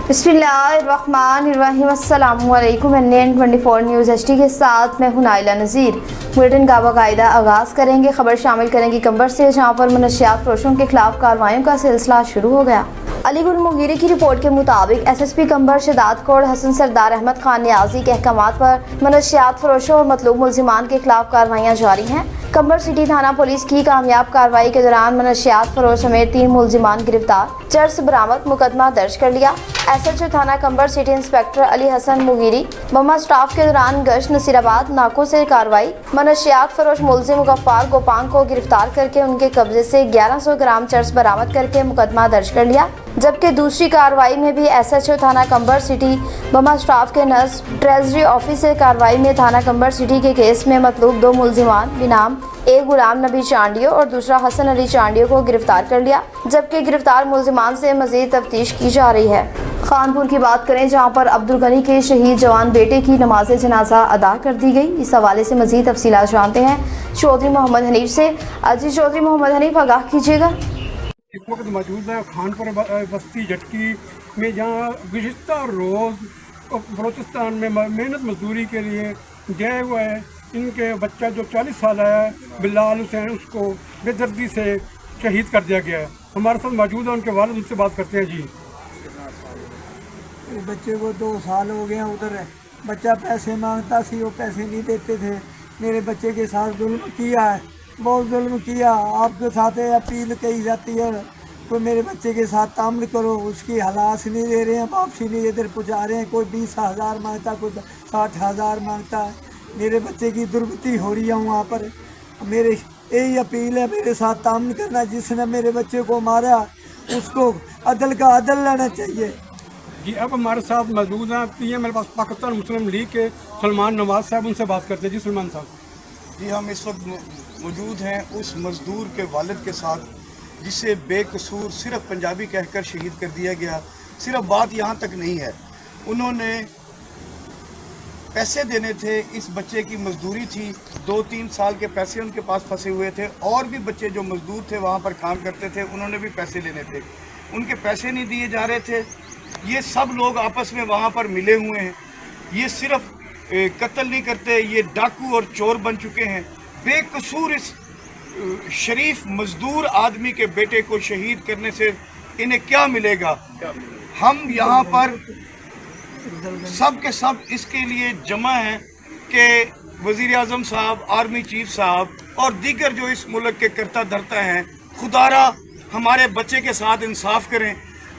बिस्मिल्लाहिर्रहमानिर्रहीम। अस्सलामुअलैकुम। NN24 news HD के साथ मैं हूं नाइला नज़ीर। बुलेटिन का बाकायदा आगाज़ करेंगे। खबर शामिल करेंगे कंबर से, जहां पर मनशियात फरोशों के खिलाफ कार्रवाइयों का सिलसिला शुरू हो गया। अली गुल मुगीरी की रिपोर्ट के मुताबिक SSP कंबर शदात कोड हसन सरदार अहमद खान नियाजी के अहकामात पर मनशियात फरोशों और मतलूब मुल्जिमान के खिलाफ कार्रवाइयाँ जारी हैं। कंबर सिटी थाना पुलिस की कामयाब कार्रवाई के दौरान मनशियात फरोश समेत 3 मुल्जिमान गिरफ्तार, चर्स बरामद, मुकदमा दर्ज कर लिया। SHO थाना कंबर सिटी इंस्पेक्टर अली हसन मुगीरी बमा स्टाफ के दौरान गश्त नसीराबाद नाकों से कार्रवाई, मनशियात फरोश मुल्जिम गफ्फार गोपांग को गिरफ्तार करके उनके कब्जे से 1100 ग्राम चर्स बरामद करके मुकदमा दर्ज कर लिया। जबकि दूसरी कार्रवाई में भी SHO थाना कंबर सिटी बमा स्टाफ के नर्स ट्रेजरी ऑफिसर कार्रवाई में थाना कंबर सिटी के केस में मतलूब 2 मुल्जिमान बिनाम एक गुलाम नबी चांडियो और दूसरा हसन अली चांडियो को गिरफ्तार कर लिया। जबकि गिरफ्तार मुल्जिमान से मजीद तफ्तीश की जा रही है। खानपुर की बात करें, जहां पर अब्दुल गनी के शहीद जवान बेटे की नमाज जनाजा अदा कर दी गई। इस हवाले से मजीद तफसीलात जानते हैं चौधरी मोहम्मद हनीफ से। अजी चौधरी मोहम्मद हनीफ, आगाह कीजिएगा। इस वक्त मौजूद है खानपुर बस्ती झटकी में, जहाँ गुज़िश्ता रोज़ बलोचिस्तान में मेहनत मजदूरी के लिए गए हुए हैं। इनके बच्चा जो 40 साल है बिलाल हुसैन, उसको बेदर्दी से शहीद कर दिया गया है। हमारे साथ मौजूद है उनके वालिद, उनसे बात करते हैं। जी, बच्चे को 2 साल हो गए उधर, बच्चा पैसे मांगता सी, वो पैसे नहीं देते थे। मेरे बच्चे के साथ जुल्म किया है, बहुत जुल्म किया। आपके साथ अपील कही जाती है कोई मेरे बच्चे के साथ तामल करो, उसकी हलास नहीं दे रहे हैं, वापसी नहीं इधर पहुँचा रहे हैं। कोई 20,000 मांगता, कोई 60,000 मांगता है। मेरे बच्चे की दुर्गति हो रही है वहाँ पर। मेरे यही अपील है, मेरे साथ तामल करना। जिसने मेरे बच्चे को मारा उसको अदल का अदल लेना चाहिए। जी, अब हमारे साथ मौजूद हैं PM मेरे पास पाकिस्तान मुस्लिम लीग के सलमान नवाज साहब, उनसे बात करते हैं। जी सलमान साहब। जी, हम इस वक्त मौजूद हैं उस मज़दूर के वालिद के साथ जिसे बेकसूर सिर्फ पंजाबी कहकर शहीद कर दिया गया। सिर्फ बात यहाँ तक नहीं है, उन्होंने पैसे देने थे, इस बच्चे की मजदूरी थी, 2-3 साल के पैसे उनके पास फंसे हुए थे। और भी बच्चे जो मजदूर थे वहाँ पर काम करते थे, उन्होंने भी पैसे लेने थे, उनके पैसे नहीं दिए जा रहे थे। ये सब लोग आपस में वहाँ पर मिले हुए हैं। ये सिर्फ कत्ल नहीं करते, ये डाकू और चोर बन चुके हैं। बेकसूर इस शरीफ मजदूर आदमी के बेटे को शहीद करने से इन्हें क्या मिलेगा? हम यहाँ पर सब के सब इसके लिए जमा हैं कि वज़ीर आज़म साहब, आर्मी चीफ साहब और दीगर जो इस मुल्क के करता धरता हैं, खुदारा हमारे बच्चे के साथ इंसाफ करें।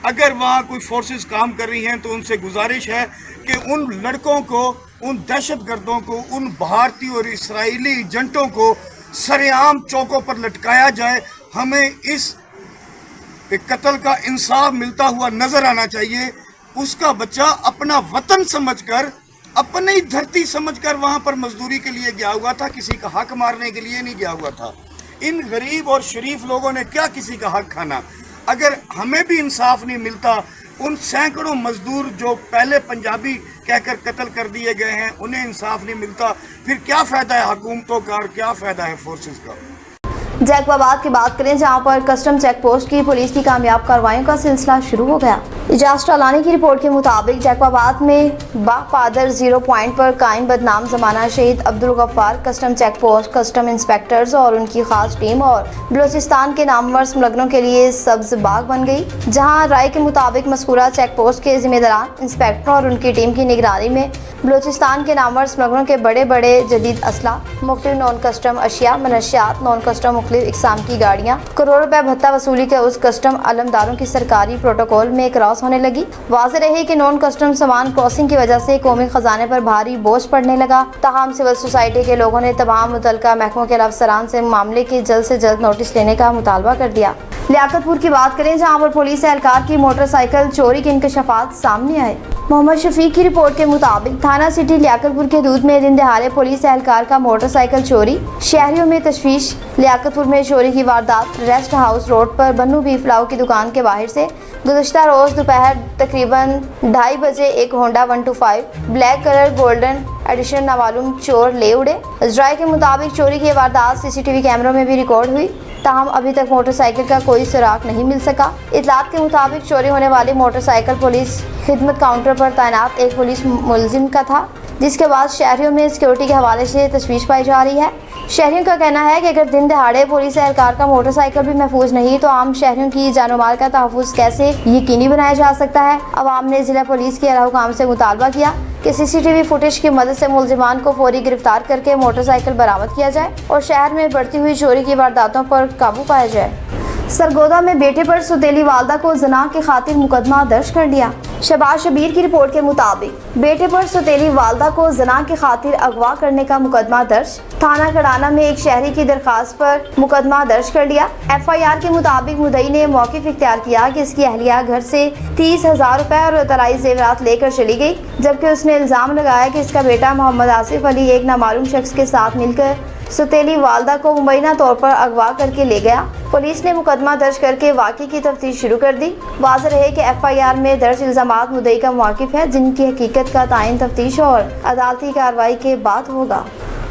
अगर वहाँ कोई फोर्सेस काम कर रही हैं तो उनसे गुजारिश है कि उन लड़कों को, उन दहशतगर्दों को, उन भारतीय और इसराइली एजेंटों को सरेआम चौकों पर लटकाया जाए। हमें इस कत्ल का इंसाफ मिलता हुआ नज़र आना चाहिए। उसका बच्चा अपना वतन समझकर, अपनी ही धरती समझकर वहाँ पर मजदूरी के लिए गया हुआ था, किसी का हक मारने के लिए नहीं गया हुआ था। इन गरीब और शरीफ लोगों ने क्या किसी का हक खाना? अगर हमें भी इंसाफ नहीं मिलता, उन सैकड़ों मजदूर जो पहले पंजाबी कहकर कत्ल कर दिए गए हैं, उन्हें इंसाफ नहीं मिलता, फिर क्या फ़ायदा है हुकूमतों का और क्या फ़ायदा है फोर्सेस का? जैकबाबाद की बात करें, जहां पर कस्टम चेक पोस्ट की पुलिस की कामयाब कार्रवाइयों का सिलसिला शुरू हो गया। इजाज़ टालानी की रिपोर्ट के मुताबिक जैकबाबाद में बापादर 0 पॉइंट पर कायम बदनाम जमाना शहीद Abdul Ghaffar custom check post, custom inspectors और उनकी खास टीम और बलोचिस्तान के नामवर मुलजमों के लिए सब्ज बाग बन गई। जहाँ राय के मुताबिक मज़कूरा चेक पोस्ट के जिम्मेदारान इंस्पेक्टर और उनकी टीम की निगरानी में बलोचिस्तान के नामवर मुलजमों के बड़े बड़े जदीद असला, मुख्तलिफ नॉन कस्टम अशिया, मनशियात, नॉन कस्टम मुख्तलिफ इकसाम की गाड़ियाँ, करोड़ रुपए भत्ता वसूली के उस कस्टम अलमदारों की सरकारी प्रोटोकॉल में क्रॉस होने लगी। वाज़ेह रही कि नॉन कस्टम सामान क्रॉसिंग की वजह से कौमी खजाने पर भारी बोझ पड़ने लगा। ताहम सिविल सोसाइटी के लोगों ने तमाम मुतल्लिका महकमों के अफसरान से मामले की जल्द से जल्द नोटिस लेने का मुतालबा कर दिया। लियाकतपुर की बात करें, जहाँ पर पुलिस एहलकार की मोटरसाइकिल चोरी के इंकशाफात सामने आए। मोहम्मद शफीक की रिपोर्ट के मुताबिक थाना सिटी लियाकतपुर के दूध में दिन दहाड़े पुलिस एहलकार का मोटरसाइकिल चोरी, शहरियों में तशवीश। लियाकतपुर में चोरी की वारदात। रेस्ट हाउस रोड पर बन्नू बीफ पुलाव की दुकान के बाहर से गुज़श्ता रोज दोपहर तकरीबन 2:30 बजे एक Honda 125 black colour golden edition नामालूम चोर ले उड़े। इजराय के मुताबिक चोरी की वारदात सीसीटीवी कैमरों में भी रिकॉर्ड हुई, ताहम अभी तक मोटरसाइकिल का कोई सुराग नहीं मिल सका। इतलात के मुताबिक चोरी होने वाली मोटरसाइकिल पुलिस खिदमत काउंटर पर तैनात एक पुलिस मुलजिम का था, जिसके बाद शहरियों में सिक्योरिटी के हवाले से तशवीश पाई जा रही है। शहरियों का कहना है कि अगर दिन दहाड़े पुलिस एहलकार का मोटरसाइकिल भी महफूज नहीं तो आम शहरियों की जानो माल का तहफ़्फ़ुज़ कैसे यकीनी बनाया जा सकता है। अवाम ने ज़िला पुलिस के अहलकाम से मुतालबा किया कि सीसीटीवी फुटेज की मदद से मुलजिमान को फौरी गिरफ्तार करके मोटरसाइकिल बरामद किया जाए और शहर में बढ़ती हुई चोरी की वारदातों पर काबू पाया जाए। सरगोदा में बेटे पर सौतेली वालदा को ज़िना की खातिर मुकदमा दर्ज कर लिया। शहबाज शबीर की रिपोर्ट के मुताबिक बेटे पर सौतेली वालदा को ज़िना की खातिर अगवा करने का मुकदमा दर्ज। थाना कड़ाना में एक शहरी की दरखास्त पर मुकदमा दर्ज कर लिया। FIR के मुताबिक मुद्दई ने मौक़िफ़ इख्तियार किया कि इसकी अहलिया घर से 30,000 रुपए और तलाई ज़ेवरात लेकर चली गई, जबकि उसने इल्ज़ाम लगाया कि इसका बेटा मोहम्मद आसिफ अली एक नामालूम शख्स के साथ मिलकर सौतेली वालदा को मुबैना तौर पर अगवा करके ले गया। पुलिस ने मुकदमा दर्ज करके वाक़े की तफ्तीश शुरू कर दी। वाज़ेह रहे कि FIR में दर्ज इल्ज़ामात मुद्दई का मौक़िफ़ है, जिनकी हकीकत का तायन तफ्तीश और अदालती कार्रवाई के बाद होगा।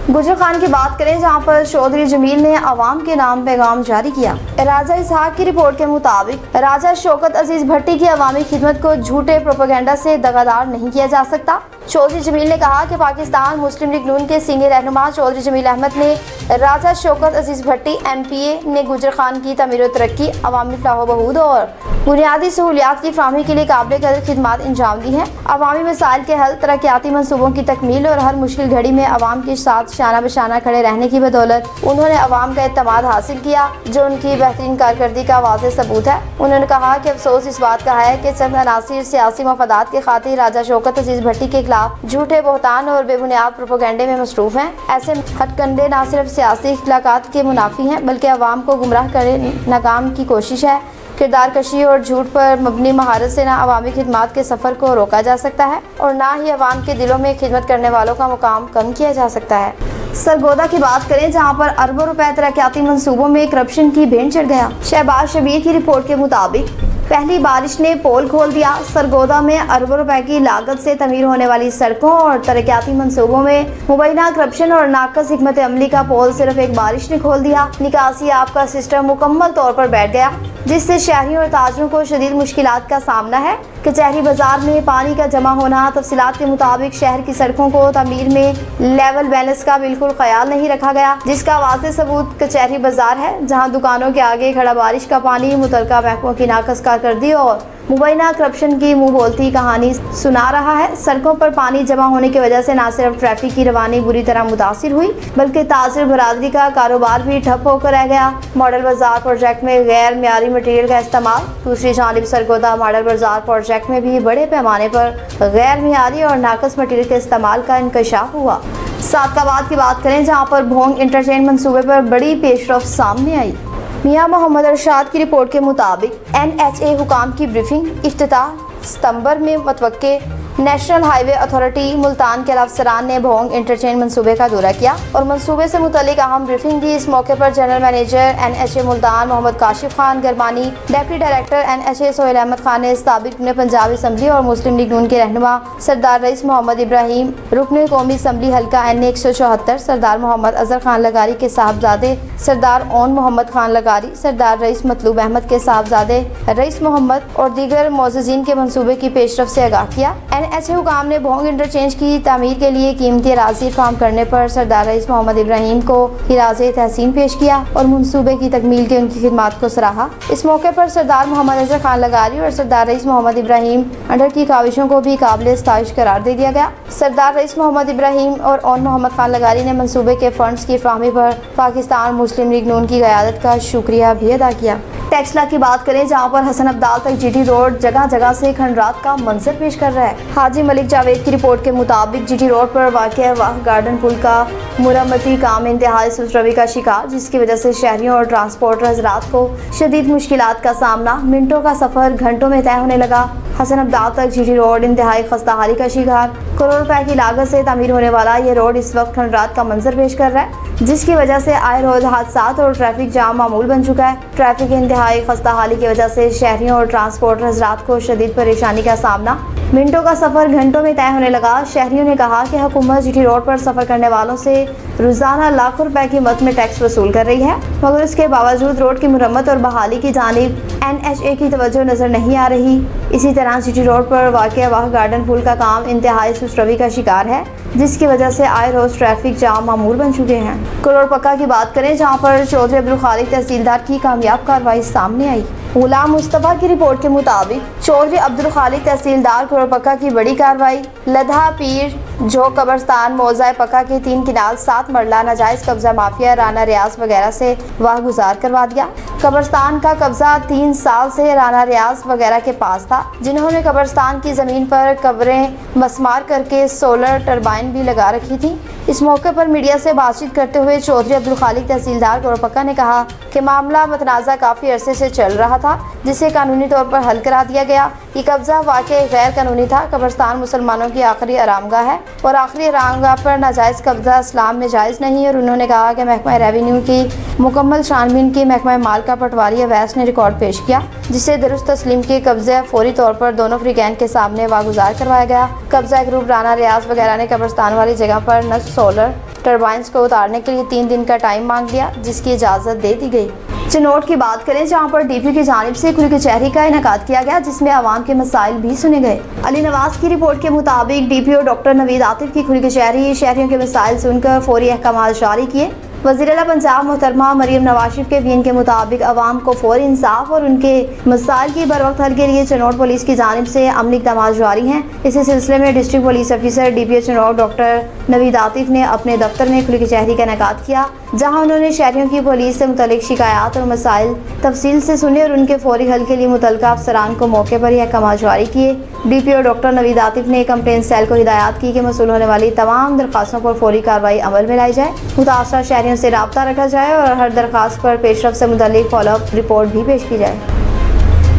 गुजर खान की बात करें, जहां पर चौधरी जमील ने अवाम के नाम पैगाम जारी किया। राजा इसहाक की रिपोर्ट के मुताबिक राजा शौकत अजीज भट्टी की अवामी खिदमत को झूठे प्रोपेगेंडा से दगादार नहीं किया जा सकता। चौधरी जमील ने कहा कि पाकिस्तान मुस्लिम लीग नून के सीनियर रहनुमा चौधरी जमील अहमद ने राजा शौकत अजीज भट्टी MPA ने गुजर खान की तमीर व तरक्की, अवामी फलाह बहूद और बुनियादी सहूलियात की फराहमी के लिए काबिल कदर खिदमात अंजाम दी हैं। अवामी मसाइल के हल, तरक्याती मनसूबों की तकमील और हर मुश्किल घड़ी में अवाम के साथ शाना बशाना खड़े रहने की बदौलत उन्होंने अवाम का एतमाद हासिल किया, जो उनकी बेहतरीन कारकर्दगी का वाज़ेह सबूत है। उन्होंने कहा कि अफसोस इस बात का है कि चंद अनासिर सियासी मफादात के खातिर राजा शौकत अजीज भट्टी के खिलाफ झूठे बहतान और बेबुनियाद प्रोपेगेंडे में मसरूफ हैं। ऐसे हथकंडे न सिर्फ सियासी इख्तिलाफात के मुनाफी हैं, बल्कि अवाम को गुमराह करने नाकाम की कोशिश है। किरदार कशी और झूठ पर मबनी महारत से ना अवामी खिदमात के सफ़र को रोका जा सकता है और ना ही अवाम के दिलों में खिदमत करने वालों का मुकाम कम किया जा सकता है। सरगोदा की बात करें, जहां पर अरबों रुपए तरक्याती मंसूबों में करप्शन की भेंट चढ़ गया। शहबाज शबीर की रिपोर्ट के मुताबिक पहली बारिश ने पोल खोल दिया। सरगोदा में अरबों रुपए की लागत से तमीर होने वाली सड़कों और तरक्याती मंसूबों में मुबैना करप्शन और नाकस हिकमत अमली का पोल सिर्फ एक बारिश ने खोल दिया। निकासी आपका सिस्टम मुकम्मल तौर पर बैठ गया, जिससे शहरियों और ताजरों को शदीद मुश्किलात का सामना है। कचहरी बाजार में पानी का जमा होना। तफसीलात के मुताबिक शहर की सड़कों को तमीर में लेवल बैलेंस का बिल्कुल ख्याल नहीं रखा गया, जिसका वाज़ेह सबूत कचहरी बाजार है, जहां दुकानों के आगे खड़ा बारिश का पानी मुतलका महकमों की नाकस कारकर्दगी और मुबैना करप्शन की मुंह बोलती कहानी सुना रहा है। सड़कों पर पानी जमा होने की वजह से न सिर्फ ट्रैफिक की रवानी बुरी तरह मुतासिर हुई, बल्कि ताजिर बरादरी का कारोबार भी ठप होकर रह गया। मॉडल बाजार प्रोजेक्ट में गैर मियारी मटीरियल का इस्तेमाल। दूसरी जानिब सरगोदा मॉडल बाजार प्रोजेक्ट में भी बड़े पैमाने पर गैर मियारी और नाकस मटीरियल के इस्तेमाल का इंकशाफ हुआ। सादकाबाद की बात करें, जहाँ पर भोंग इंटरचेंज मनसूबे पर बड़ी पेशरफ सामने आई। मियां मोहम्मद अरशाद की रिपोर्ट के मुताबिक NHA हुकाम की ब्रीफिंग। इफ्तिताह सितंबर में मतवक्के। नेशनल हाईवे अथॉरिटी मुल्तान के अफसरान ने भोंग इंटरचेंज मंसूबे का दौरा किया और मंसूबे से मुतालिक अहम ब्रीफिंग दी। इस मौके पर general manager NHA Multan Mohammad Kashif Khan Garbani, deputy director NHA Sohail Ahmed Khan ने साबिक रुकन पंजाब असम्बली और मुस्लिम लीग नून के रहनुमा सरदार रईस मोहम्मद इब्राहिम, रुकन कौमी असम्बली हल्का NA 174, सरदार मोहम्मद अजहर खान लगारी के साहबजादे सरदार ओन मोहम्मद खान लगारी, सरदार रईस मतलूब अहमद के साहबजादे रईस मोहम्मद और दीगर मोअज़्ज़िज़ीन के मंसूबे की पेशरफ से आगाह किया। NHA हुकाम ने भोंग इंटरचेंज की तामीर के लिए कीमती अराज़ी फराहम करने पर सरदार रईस मोहम्मद इब्राहिम को हिराज़े तहसीन पेश किया और मंसूबे की तकमील के उनकी खिदमात को सराहा। इस मौके पर सरदार मोहम्मद अजहर खान लगारी और सरदार रईस मोहम्मद इब्राहिम अंडर की काविशों को भी काबिल सताइश करार दे दिया गया। सरदार रईस मोहम्मद इब्राहिम और ओन मोहम्मद खान लगारी ने मंसूबे के फंड्स की फराहमी पर पाकिस्तान मुस्लिम लीग नून की क़यादत का शुक्रिया भी अदा किया। टेक्सला की बात करें, जहाँ पर हसन अब्दाल तक GT रोड जगह जगह से खंडरात का मंजर पेश कर रहा है। हाजी मलिक जावेद की रिपोर्ट के मुताबिक जीटी रोड पर वाक़या वाह गार्डन पुल का मुरम्मती काम इंतहाई सुस्त रवि का शिकार, जिसकी वजह से शहरियों और ट्रांसपोर्टर हजरात को शदीद मुश्किलात का सामना, मिनटों का सफ़र घंटों में तय होने लगा। हसन अब्दाद तक जीटी रोड इंतहाई खस्ता हाली का शिकार। करोड़ रुपए की लागत से तामीर होने वाला ये रोड इस वक्त खंडरात का मंजर पेश कर रहा है, जिसकी वजह से आए रोज हादसात और ट्रैफिक जाम मामूल बन चुका है। ट्रैफिक की इंतहाई खस्ता हाली की वजह से शहरियों और ट्रांसपोर्टर हजरात को शदीद परेशानी का सामना, मिनटों का सफ़र घंटों में तय होने लगा। शहरियों ने कहा कि हुकूमत जीटी रोड पर सफ़र करने वालों से रोज़ाना लाखों रुपए की मद में टैक्स वसूल कर रही है, मगर इसके बावजूद रोड की मुरम्मत और बहाली की जानिब NHA की तवज्जो नज़र नहीं आ रही। इसी तरह जीटी रोड पर वाक़या वाह गार्डन पुल का काम इंतहाई सुस्त रवि का शिकार है, जिसकी वजह से आए रोज़ ट्रैफिक जाम मामूल बन चुके हैं। करोड़ पक्का की बात करें, जहाँ पर चौधरी अब्दुल खालिक तहसीलदार की कामयाब कार्रवाई सामने आई। गुलाम मुस्तफ़ा की रिपोर्ट के मुताबिक चौधरी अब्दुल खालिक तहसीलदार करोड़ पक्का की बड़ी कार्रवाई। लधा पीर जो कब्रस्तान मौज़ा पक्का के 3 किनाल 7 मरला नाजायज़ कब्जा माफिया राना रियाज वगैरह से वाह गुजार करवा दिया। कब्रस्तान का कब्जा 3 साल से राना रियाज वगैरह के पास था, जिन्होंने कब्रस्तान की ज़मीन पर कब्रें मसमार करके सोलर टरबाइन भी लगा रखी थी। इस मौके पर मीडिया से बातचीत करते हुए चौधरी अब्दुल खालिक तहसीलदार करोड़ पक्का ने कहा कि मामला मतनाज़ा काफ़ी अरसे से चल रहा था, जिसे कानूनी तौर पर हल करा दिया गया। ये कब्जा वाकई गैर कानूनी था। कब्रस्तान मुसलमानों की आखिरी आरामगाह है और आखिरी आरामगाह पर नाजायज़ कब्जा इस्लाम में जायज़ नहीं है। और उन्होंने कहा कि महकमा रेवेन्यू की मुकम्मल छानबीन की महकमा माल का पटवारी अवैस ने रिकॉर्ड पेश किया, जिसे दुरुस्त तस्लीम के कब्जे फौरी तौर पर दोनों फ्रीगैन के सामने वागुजार करवाया गया। कब्जा ग्रुप राना रियाज वगैरह ने कब्रस्तान वाली जगह पर नस्ब सोलर टरबाइंस को उतारने के लिए 3 दिन का टाइम मांग लिया, जिसकी इजाज़त दे दी गई। चिनोट की बात करें, जहां पर DP की जानिब से खुली कचहरी का इनेकाद किया गया, जिसमें आवाम के मसाइल भी सुने गए। अली नवाज की रिपोर्ट के मुताबिक DPO डॉक्टर नवीद आतिफ की खुली कचहरी शहरियों के मसाइल सुनकर फौरी अहकाम जारी किए। वज़ीर आला पंजाब मोहतरमा मरियम नवाज शरीफ के बयान के मुताबिक आवाम को फौरी इंसाफ और उनके मसाइल की बर वक्त हल के लिए चिनोट पुलिस की जानिब से अमली इक़दाम जारी हैं। इसी सिलसिले में district police officer DPO Chiniot doctor Naveed Atif ने अपने दफ्तर में खुली कचहरी का इनेकाद किया, जहां उन्होंने शहरियों की पुलिस से मुतल्लिक शिकायत और मसाइल तफसील से सुने और उनके फौरी हल के लिए मुतल्लिका अफसरान को मौके पर ही अहकाम जारी किए। DPO डॉक्टर नवीद आतिफ ने कंप्लेन सेल को हिदायत की कि मसूल होने वाली तमाम दरख्वास्तों पर फौरी कार्रवाई अमल में लाई जाए, मुतासरा शहरियों से राब्ता रखा जाए और हर दरख्वास्त पर पेशरफ से मुतल्लिक फॉलोअप रिपोर्ट भी पेश की जाए।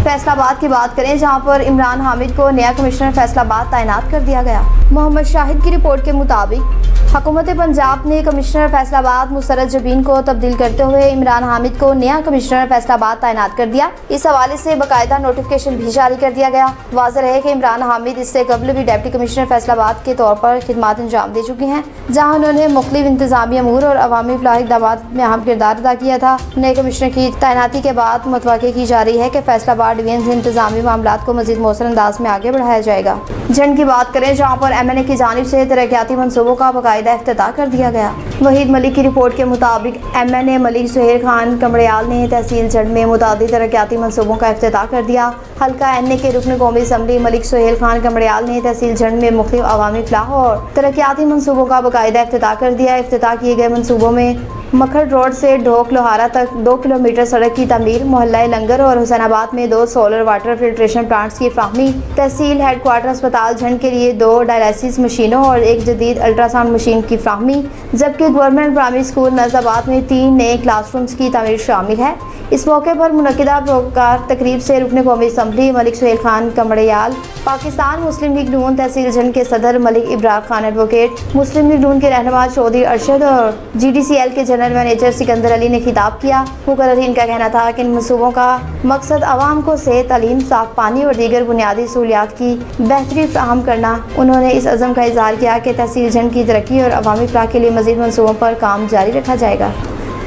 फैसलाबाद की बात करें, जहां पर इमरान हामिद को नया कमिश्नर फैसलाबाद तैनात कर दिया गया। मोहम्मद शाहिद की रिपोर्ट के मुताबिक हुकूमत पंजाब ने कमिश्नर फैसलाबाद मुसरत जबीन को तब्दील करते हुए इमरान हामिद को नया कमिश्नर फैसलाबाद तैनात कर दिया। इस हवाले से बाकायदा नोटिफिकेशन भी जारी कर दिया गया। वाज़ेह रहे कि इमरान हामिद इससे कबल भी डिप्टी कमिश्नर फैसलाबाद के तौर पर खिदमात अंजाम दे चुके हैं, जहाँ उन्होंने मुख्तलिफ इंतजामी अमूर और अवामी फलाह इक़दामात में अहम किरदार अदा किया था। नए कमिश्नर की तैनाती के बाद मुतवक्किल की जा रही है कि फैसलाबाद डिवीजन से इंतजामी मामलात को मज़ीद मौसर अंदाज में आगे बढ़ाया जाएगा। झंड की बात करें, जहाँ पर MNA की जानिब से तरक्याती मनसूबों का बाकायदा इफ्तिताह कर दिया गया। वहीद मलिक की रिपोर्ट के मुताबिक MNA मलिक सुहेल खान कमड़ियाल ने तहसील झंड में मुतादिद तरक्याती मनसूबों का इफ्तिताह कर दिया। हल्का NA के रुकन कौमी असम्बली मलिक सुहेल खान कमड़ियाल ने तहसील झंड में मुख्तलिफ अवामी फलाह और तरक्याती मनसूबों का बाकायदा इफ्तिताह कर दिया। इफ्तिताह किए गए मनसूबों में मखर रोड से ढोक लोहारा तक 2 किलोमीटर सड़क की तमीर, मोहल्ला लंगर और हुसैनाबाद में 2 सोलर वाटर फिल्ट्रेशन प्लांट्स की फ्राहमी, तहसील हेडक्वार्टर अस्पताल झंड के लिए 2 डायलिसिस मशीनों और 1 जदीद अल्ट्रासाउंड मशीन की फ्राहमी, जबकि गवर्नमेंट प्राइमरी स्कूल नज़ाबाद में 3 नए क्लासरूम्स की तमीर शामिल है। इस मौके पर मुनक्किदा प्रोकार तकरीब से रुकन कौमी असम्बली मलिक सुहेल खान कमड़ियाल, पाकिस्तान मुस्लिम लीग नून तहसील झंड के सदर मलिक इब्रार खान एडवोकेट, मुस्लिम लीग नून के रहनुमा चौधरी अरशद और GDCL के जनरल मैनेजर सिकंदर अली ने खिताब किया। मुकर्रिरीन का कहना था कि इन मनसूबों का मकसद आवाम को सेहत, तालीम, साफ पानी और दीगर बुनियादी सहूलियात की बेहतरी फराहम करना। उन्होंने इस अज़म का इज़हार किया कि तहसील झंड की तरक्की और अवामी फलाह के लिए मज़ीद मनसूबों पर काम जारी रखा जाएगा।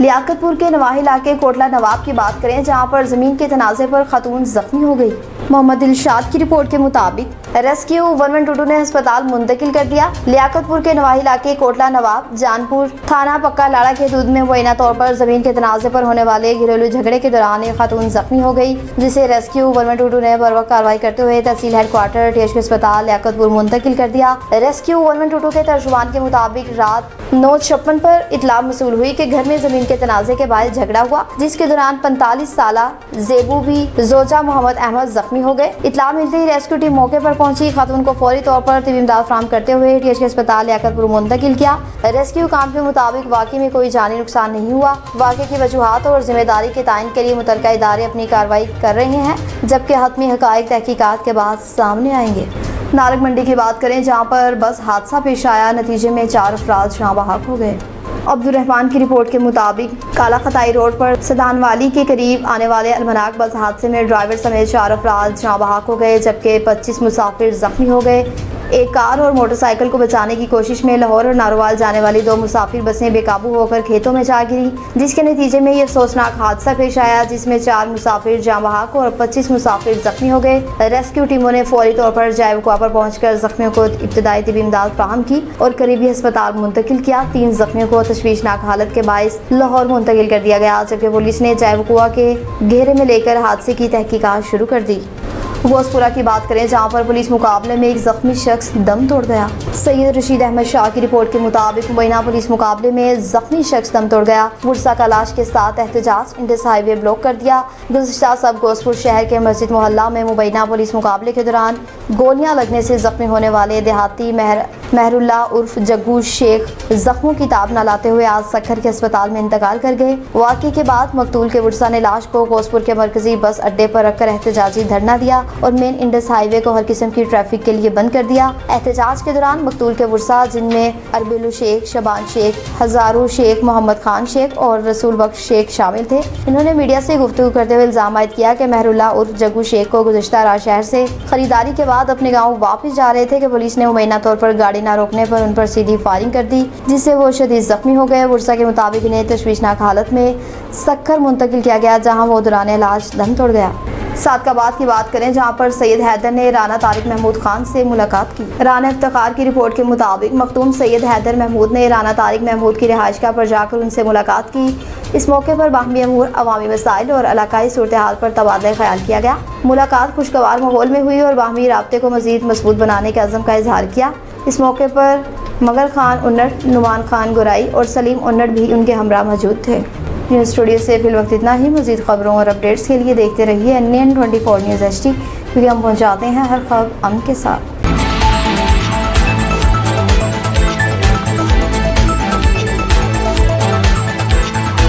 लियाकतपुर के नवाही इलाके कोटला नवाब की बात करें, जहां पर ज़मीन के तनाज़े पर खातून ज़ख्मी हो गई। मोहम्मद दिलशाद की रिपोर्ट के मुताबिक रेस्क्यू 1112 ने अस्पताल मुंतकिल कर दिया। लियाकतपुर के नवाही इलाके कोटला नवाब जानपुर थाना पक्का लाड़ा के हदूद में मुबैना तौर पर ज़मीन के तनाज़े पर होने वाले घरेलू झगड़े के दौरान एक खातून ज़ख्मी हो गई, जिसे रेस्क्यू 1112 ने बरवक्त कार्रवाई करते हुए तहसील हेडक्वार्टर THQ अस्पताल लियाकतपुर मुंतकिल कर दिया। रेस्क्यू 1112 के तर्जुमान के मुताबिक रात 9:56 पर इतला मसूल हुई कि घर में ज़मीन के तनाज़े के बाद झगड़ा हुआ, जिसके दौरान 45 साला ज़ेबू भी जोजा मोहम्मद अहमद जख्मी हो गए। इतला मिलते ही रेस्क्यू टीम मौके पर पहुंची खातून को फौरी तौर पर तिबी इमदाद फराहम करते हुए TH के अस्पताल लियाकतपुर मुंतकिल किया। रेस्क्यू काम के मुताबिक वाकई में कोई जानी नुकसान नहीं हुआ। वाकई की वजूहात और जिम्मेदारी के तयन के लिए मुतलका इदारे अपनी कार्रवाई कर रहे हैं, जबकि हतमी हकाइक तहकीकात के बाद सामने आएंगे। नारग मंडी की बात करें, जहां पर बस हादसा पेश आया, नतीजे में 4 अफराद जहाँ बहक हो गए। अब्दुल रहमान की रिपोर्ट के मुताबिक काला खताई रोड पर सदानवाली के करीब आने वाले अलमनाक बस हादसे में ड्राइवर समेत 4 अफराद जहाँ बहक हो गए, जबकि 25 मुसाफिर जख्मी हो गए। एक कार और मोटरसाइकिल को बचाने की कोशिश में लाहौर और नारोवाल जाने वाली 2 मुसाफिर बसें बेकाबू होकर खेतों में जा गिरी, जिसके नतीजे में ये अफसोसनाक हादसा पेश आया, जिसमें 4 मुसाफिर जाँ बहक और 25 मुसाफिर जख्मी हो गए। रेस्क्यू टीमों ने फौरी तौर पर जायवकुआ पर पहुंचकर जख्मियों को इब्तदाई तिबी इमदाद फराहम की और करीबी अस्पताल मुंतकिल किया। 3 जख्मियों को तशवीशनाक हालत के बायस लाहौर मुंतकिल कर दिया गया, जबकि पुलिस ने जायवकुआ के घेरे में लेकर हादसे की तहकीकात शुरू कर दी। गोसपुरा की बात करें, जहां पर पुलिस मुकाबले में एक जख्मी शख्स दम तोड़ गया। सैयद रशीद अहमद शाह की रिपोर्ट के मुताबिक मुबैना पुलिस मुकाबले में जख्मी शख्स दम तोड़ गया। वुरसा का लाश के साथ एहतजाज, इंडस हाईवे ब्लॉक कर दिया। गुज़िश्ता सब गोसपुर शहर के मस्जिद मोहल्ला में मुबैना पुलिस मुकाबले के दौरान गोलियां लगने से जख्मी होने वाले देहाती महरुल्ला उर्फ जग्गू शेख जख्मों की ताब न लाते हुए आज सक्खर के अस्पताल में इंतकाल कर गए। वाक़े के बाद मकतूल के वुरसा ने लाश को गोसपुर के मरकजी बस अड्डे पर रखकर एहतजाजी धरना दिया और मेन इंडस हाईवे को हर किस्म की ट्रैफिक के लिए बंद कर दिया। एहतजाज के दौरान मकतूल के वुरसा, जिनमें अरबिलू शेख, शबान शेख, हजारू शेख, मोहम्मद खान शेख और रसूल बख्श शेख शामिल थे। इन्होंने मीडिया से गुफ्तगू करते हुए इल्जाम आयद किया कि महरुल्ला उर्फ जग्गू शेख को गुज़िश्ता रात शहर से खरीदारी के बाद अपने गाँव वापस जा रहे थे कि पुलिस ने मुबैना तौर पर गाड़ी न रोकने पर उन पर सीधी फायरिंग कर दी, जिससे वो शदीद जख्मी हो गए। वुरसा के मुताबिक इन्हें तशवीशनाक हालत में सक्खर मुंतकिल किया गया, जहाँ वो दौरान इलाज दम तोड़ गया। सादकाबाद की बात करें, जहां पर सैयद हैदर ने राना तारिक महमूद खान से मुलाकात की। राना इफ्तिखार की रिपोर्ट के मुताबिक मखतूम सैयद हैदर महमूद ने राना तारिक महमूद की रिहाइशगाह पर जाकर उनसे मुलाकात की। इस मौके पर बाहमी अमूर, अवामी मसाइल और इलाकाई सूरत हाल पर तबादला ख्याल किया गया। मुलाकात खुशगवार माहौल में हुई और बाहमी राब्ते को मज़ीद मजबूत बनाने के अज़म का इजहार किया। इस मौके पर मगर खान उन्नट, नुमान खान गुराई और सलीम उन्नट भी उनके हमरा मौजूद थे। न्यूज़ स्टूडियो से फिल वक्त इतना ही। मज़ीद खबरों और अपडेट्स के लिए देखते रहिए NN24 न्यूज़ HD, क्योंकि हम पहुँचाते हैं हर खबर अमन के साथ।